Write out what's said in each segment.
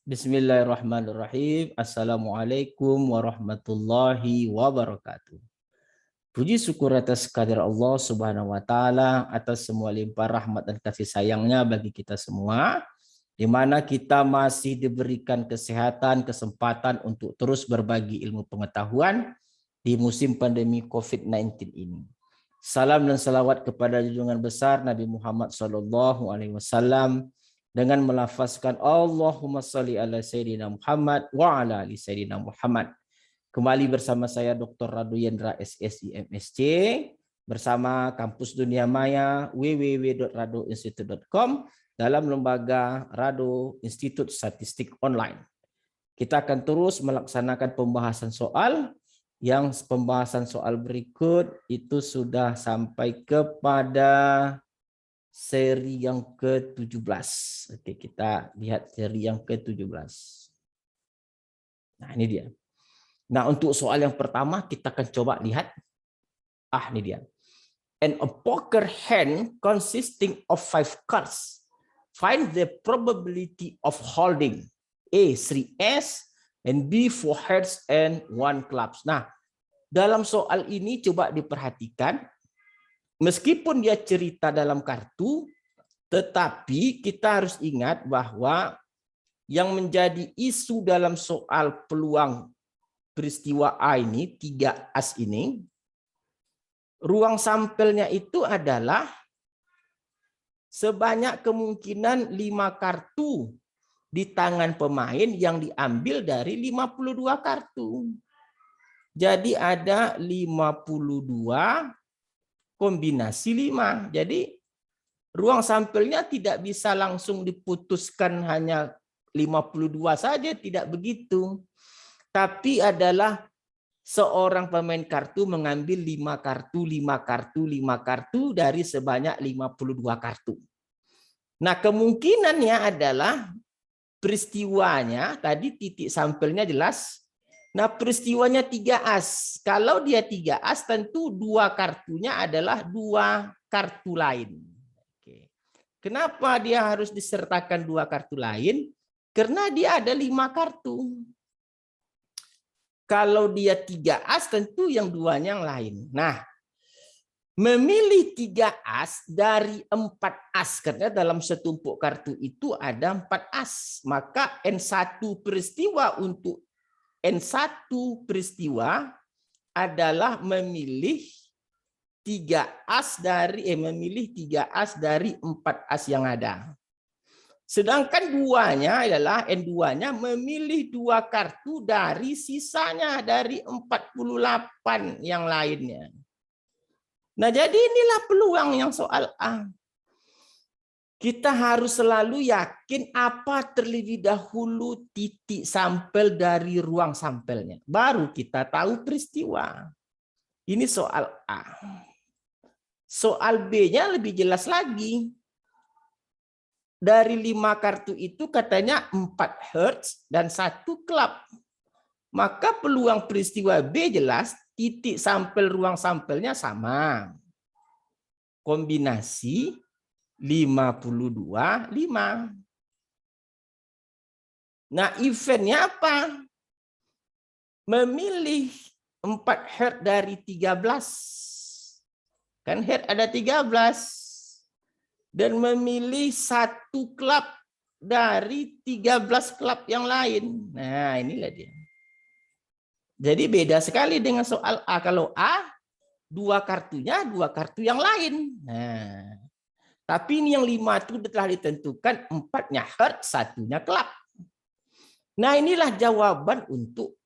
Bismillahirrahmanirrahim. Assalamualaikum warahmatullahi wabarakatuh. Puji syukur atas kehadirat Allah Subhanahu wa taala atas semua limpah rahmat dan kasih sayangnya bagi kita semua, di mana kita masih diberikan kesehatan, kesempatan untuk terus berbagi ilmu pengetahuan di musim pandemi COVID-19 ini. Salam dan salawat kepada junjungan besar Nabi Muhammad SAW dengan melafazkan Allahumma sholli ala Sayyidina Muhammad wa ala ali Sayyidina Muhammad. Kembali bersama saya Dr. Radu Yendra SSI MSc bersama Kampus Dunia Maya www.radoinstitute.com dalam lembaga Rado Institut Statistik Online. Kita akan terus melaksanakan pembahasan soal berikut itu sudah sampai kepada seri yang ke-17. Oke, kita lihat seri yang ke-17. Nah, ini dia. Nah, untuk soal yang pertama kita akan coba lihat. Ini dia. And a poker hand consisting of 5 cards. Find the probability of holding A 3S and B 4 hearts and 1 clubs. Nah, dalam soal ini coba diperhatikan. Meskipun dia cerita dalam kartu, tetapi kita harus ingat bahwa yang menjadi isu dalam soal peluang peristiwa A ini, 3 as ini, ruang sampelnya itu adalah sebanyak kemungkinan 5 kartu di tangan pemain yang diambil dari 52 kartu. Jadi ada 52 kombinasi 5. Jadi ruang sampelnya tidak bisa langsung diputuskan hanya 52 saja, tidak begitu. Tapi adalah seorang pemain kartu mengambil 5 kartu dari sebanyak 52 kartu. Nah, kemungkinannya adalah peristiwanya, tadi titik sampelnya jelas. Nah, peristiwanya 3 as. Kalau dia 3 as, tentu 2 kartunya adalah 2 kartu lain. Oke. Kenapa dia harus disertakan 2 kartu lain? Karena dia ada 5 kartu. Kalau dia 3 as, tentu yang 2-nya yang lain. Nah, memilih 3 as dari 4 as. Karena dalam setumpuk kartu itu ada 4 as. Maka N1 peristiwa untuk N1 peristiwa adalah memilih 3 as dari 4 as yang ada. Sedangkan 2-nya adalah N2-nya memilih 2 kartu dari sisanya dari 48 yang lainnya. Nah, jadi inilah peluang yang soal A. Kita harus selalu yakin apa terlebih dahulu titik sampel dari ruang sampelnya. Baru kita tahu peristiwa. Ini soal A. Soal B-nya lebih jelas lagi. Dari 5 kartu itu katanya 4 hertz dan 1 club. Maka peluang peristiwa B jelas titik sampel ruang sampelnya sama. Kombinasi 52, 5. Nah, eventnya apa? Memilih 4 hertz dari 13. Kan hertz ada 13. Dan memilih 1 klub dari 13 klub yang lain. Nah, inilah dia. Jadi beda sekali dengan soal A. Kalau A, 2 kartunya 2 kartu yang lain. Nah, tapi ini yang 5 itu telah ditentukan 4-nya hertz, 1-nya klub. Nah, inilah jawaban untuk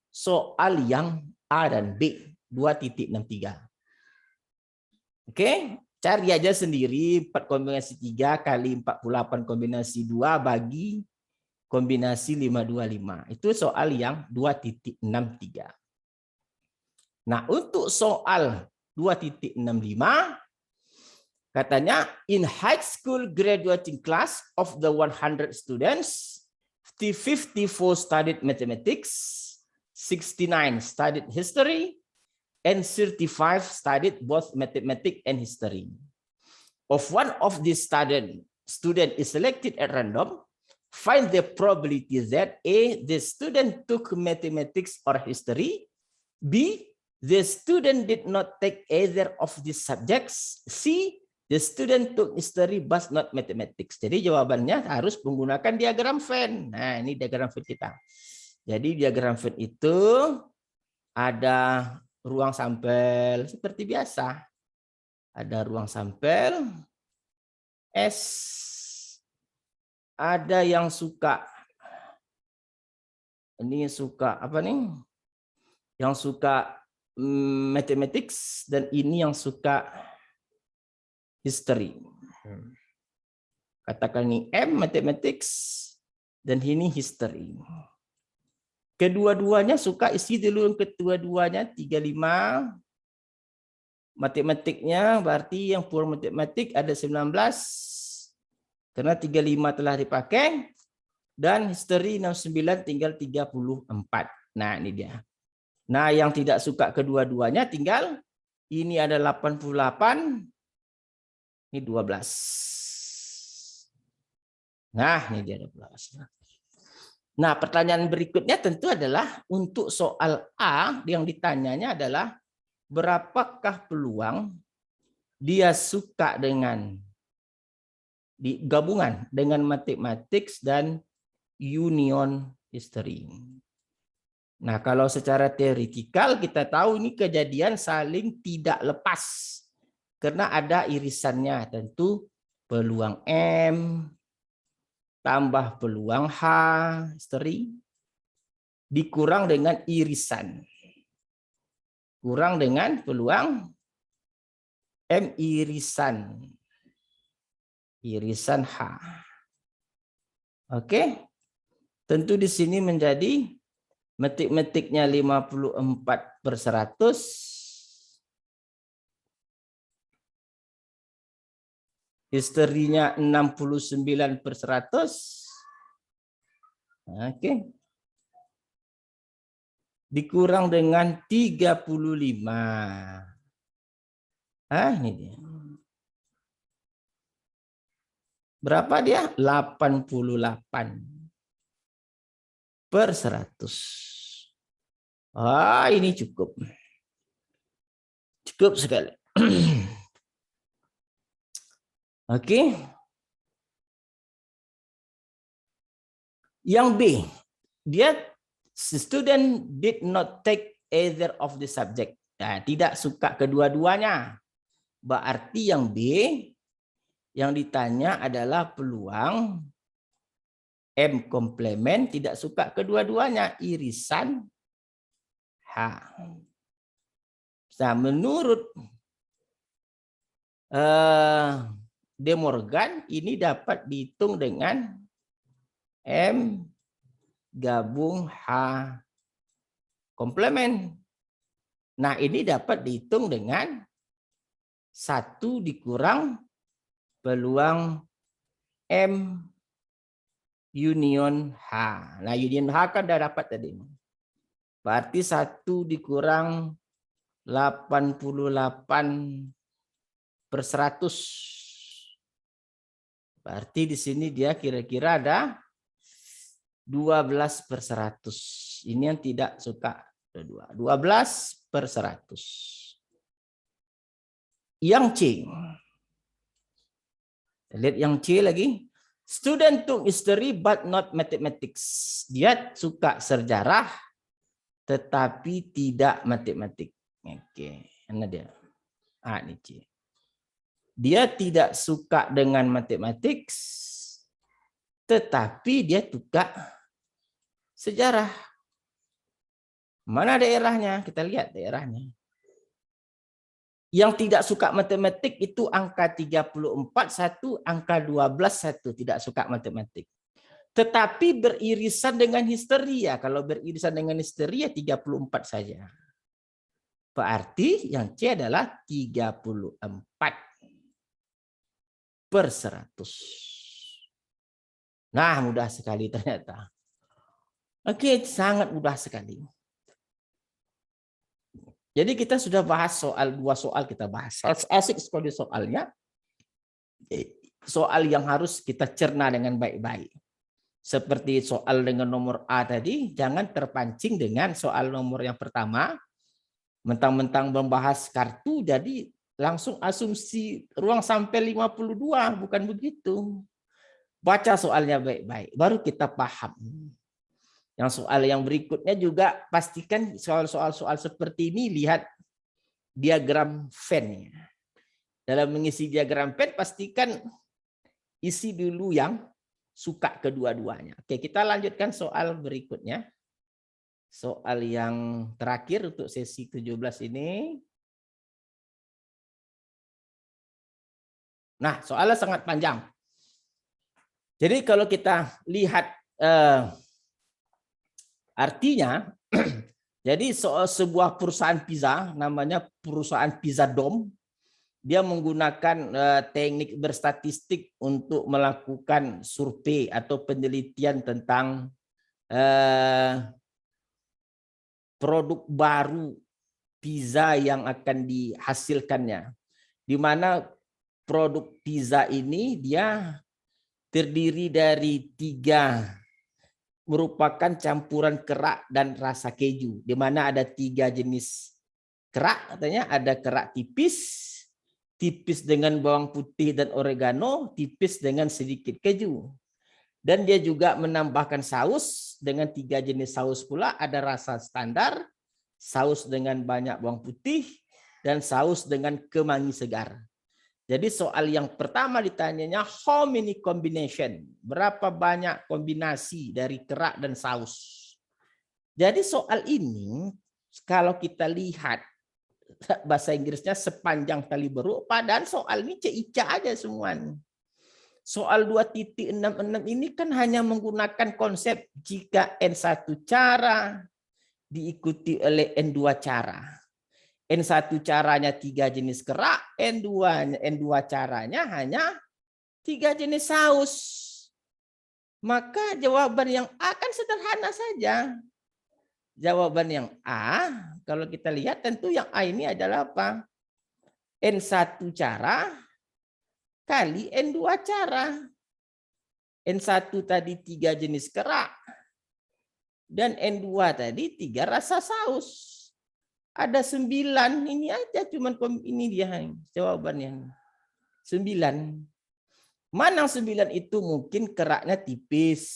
soal yang A dan B 2.63. Oke, cari aja sendiri 4 kombinasi 3 kali 48 kombinasi 2 bagi kombinasi 525. Itu soal yang 2.63. Nah, untuk soal 2.65 katanya in high school graduating class of the 100 students, 54 studied mathematics, 69 studied history, and 35 studied both mathematics and history. Of one of these student is selected at random, Find the probability that A, the student took mathematics or history. B, the student did not take either of these subjects. C, the student took history but not mathematics. Jadi jawabannya harus menggunakan diagram Venn. Nah, ini diagram Venn kita. Jadi diagram Venn itu ada ruang sampel seperti biasa. Ada ruang sampel S. Ada yang suka, ini suka apa nih? Yang suka mathematics dan ini yang suka history. Katakan ini M mathematics dan ini history. Kedua-duanya suka, isi dulu kedua-duanya 35. Matematiknya berarti yang pure matematik ada 19. Karena 35 telah dipakai. Dan history 69 tinggal 34. Nah ini dia. Nah yang tidak suka kedua-duanya tinggal. Ini ada 88. Ini 12. Nah ini dia 12. Nah pertanyaan berikutnya tentu adalah. Untuk soal A yang ditanyanya adalah. Berapakah peluang dia suka dengan gabungan dengan mathematics dan union history. Nah, kalau secara teoritikal kita tahu ini kejadian saling tidak lepas. Karena ada irisannya, tentu peluang M tambah peluang H history dikurang dengan irisan. Kurang dengan peluang M irisan. Irisan H. Oke. Tentu di sini menjadi matematiknya 54/100. Historinya 69/100. Oke. Dikurang dengan 35. Ini dia. Berapa dia? 88/100. Ini cukup. Cukup sekali. Oke. Yang B, dia student did not take either of the subject. Nah, tidak suka kedua-duanya. Berarti yang B yang ditanya adalah peluang M komplement tidak suka kedua-duanya, irisan H. Nah, menurut De Morgan ini dapat dihitung dengan M gabung H komplement. Nah, ini dapat dihitung dengan 1 dikurang peluang M union H. Nah, union H kan udah dapat tadi. Berarti 1 dikurang 88/100. Berarti di sini dia kira-kira ada 12/100. Ini yang tidak suka. 12/100. Yang C. Lihat yang C lagi. Student took history but not mathematics. Dia suka sejarah tetapi tidak matematik. Oke, ini dia. Ini C. Dia tidak suka dengan matematik tetapi dia suka sejarah. Mana daerahnya? Kita lihat daerahnya. Yang tidak suka matematik itu angka 34 1, angka 12 1, tidak suka matematik. Tetapi beririsan dengan histeria. Kalau beririsan dengan histeria 34 saja. Berarti yang C adalah 34/100. Nah, mudah sekali ternyata. Oke, sangat mudah sekali. Jadi kita sudah bahas soal 2 soal kita bahas. Asik sekali soalnya. Soal yang harus kita cerna dengan baik-baik. Seperti soal dengan nomor A tadi, jangan terpancing dengan soal nomor yang pertama. Mentang-mentang membahas kartu, jadi langsung asumsi ruang sampel 52, bukan begitu. Baca soalnya baik-baik, baru kita paham. Yang soal yang berikutnya juga pastikan soal-soal seperti ini, lihat diagram Venn. Dalam mengisi diagram Venn, pastikan isi dulu yang suka kedua-duanya. Oke, kita lanjutkan soal berikutnya. Soal yang terakhir untuk sesi 17 ini. Nah, soalnya sangat panjang. Jadi kalau kita lihat artinya, jadi sebuah perusahaan pizza, namanya perusahaan Pizza Dome, dia menggunakan teknik berstatistik untuk melakukan survei atau penelitian tentang produk baru pizza yang akan dihasilkannya. Di mana produk pizza ini dia terdiri dari 3, merupakan campuran kerak dan rasa keju. Di mana ada 3 jenis kerak, katanya ada kerak tipis, tipis dengan bawang putih dan oregano, tipis dengan sedikit keju. Dan dia juga menambahkan saus dengan 3 jenis saus pula, ada rasa standar, saus dengan banyak bawang putih, dan saus dengan kemangi segar. Jadi soal yang pertama ditanyanya how many combination, berapa banyak kombinasi dari kerak dan saus. Jadi soal ini kalau kita lihat bahasa Inggrisnya sepanjang tali beruk, padahal soal ini cek-ica aja semua. Soal 2.66 ini kan hanya menggunakan konsep jika N1 cara diikuti oleh N2 cara. N1 caranya 3 jenis kerak, N2 caranya hanya 3 jenis saus. Maka jawaban yang A kan sederhana saja. Jawaban yang A, kalau kita lihat tentu yang A ini adalah apa? N1 cara kali N2 cara. N1 tadi 3 jenis kerak. Dan N2 tadi 3 rasa saus. Ada 9, ini aja cuman ini dia jawabannya. 9. Mana 9 itu mungkin keraknya tipis.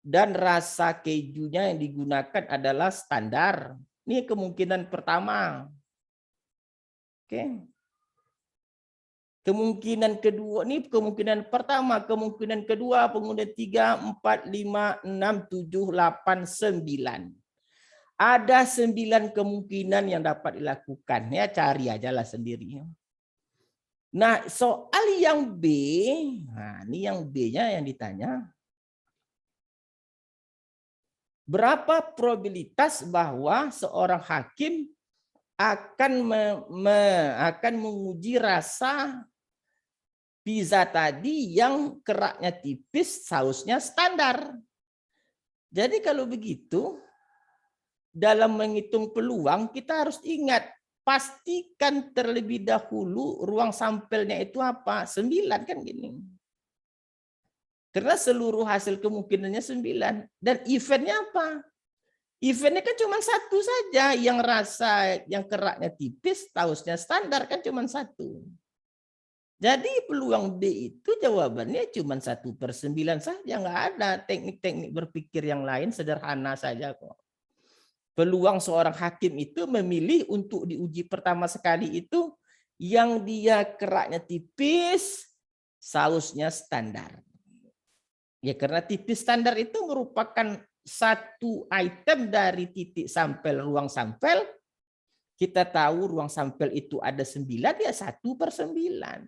Dan rasa kejunya yang digunakan adalah standar. Ini kemungkinan pertama. Oke. Kemungkinan kedua, ini kemungkinan pertama, kemungkinan kedua, kemudian 3, 4, 5, 6, 7, 8, 9. Ada 9 kemungkinan yang dapat dilakukan. Ya, cari aja lah sendiri. Nah, soal yang B, nah ini yang B-nya yang ditanya. Berapa probabilitas bahwa seorang hakim akan menguji rasa pizza tadi yang keraknya tipis, sausnya standar. Jadi kalau begitu, dalam menghitung peluang kita harus ingat, pastikan terlebih dahulu ruang sampelnya itu apa? 9 kan gini. Karena seluruh hasil kemungkinannya 9. Dan eventnya apa? Eventnya kan cuma 1 saja, yang rasa yang keraknya tipis, sausnya standar kan cuma 1. Jadi peluang B itu jawabannya cuma 1/9 saja, nggak ada teknik-teknik berpikir yang lain, sederhana saja kok. Peluang seorang hakim itu memilih untuk diuji pertama sekali itu yang dia keraknya tipis, sausnya standar. Ya karena tipis standar itu merupakan satu item dari titik sampel ruang sampel. Kita tahu ruang sampel itu ada 9, ya 1/9.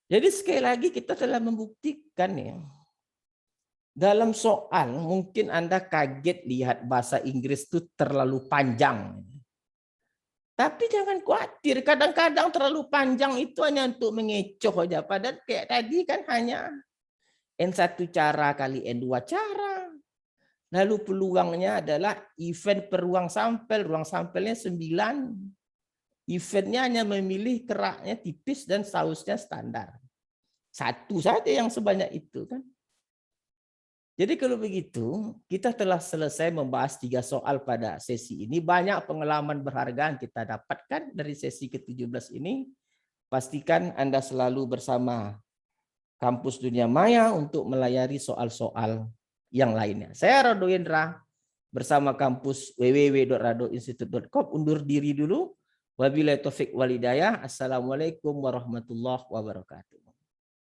Jadi sekali lagi kita telah membuktikan ya. Dalam soal mungkin Anda kaget lihat bahasa Inggris itu terlalu panjang. Tapi jangan khawatir, kadang-kadang terlalu panjang itu hanya untuk mengecoh aja. Padahal kayak tadi kan hanya N1 cara kali N2 cara. Lalu peluangnya adalah event per ruang sampel. Ruang sampelnya 9. Eventnya hanya memilih keraknya tipis dan sausnya standar. Satu saja yang sebanyak itu kan. Jadi kalau begitu, kita telah selesai membahas 3 soal pada sesi ini. Banyak pengalaman berharga yang kita dapatkan dari sesi ke-17 ini. Pastikan Anda selalu bersama Kampus Dunia Maya untuk melayari soal-soal yang lainnya. Saya Rado Indra bersama kampus www.radoinstitute.com undur diri dulu. Wabillahi taufik walhidayah. Assalamualaikum warahmatullahi wabarakatuh.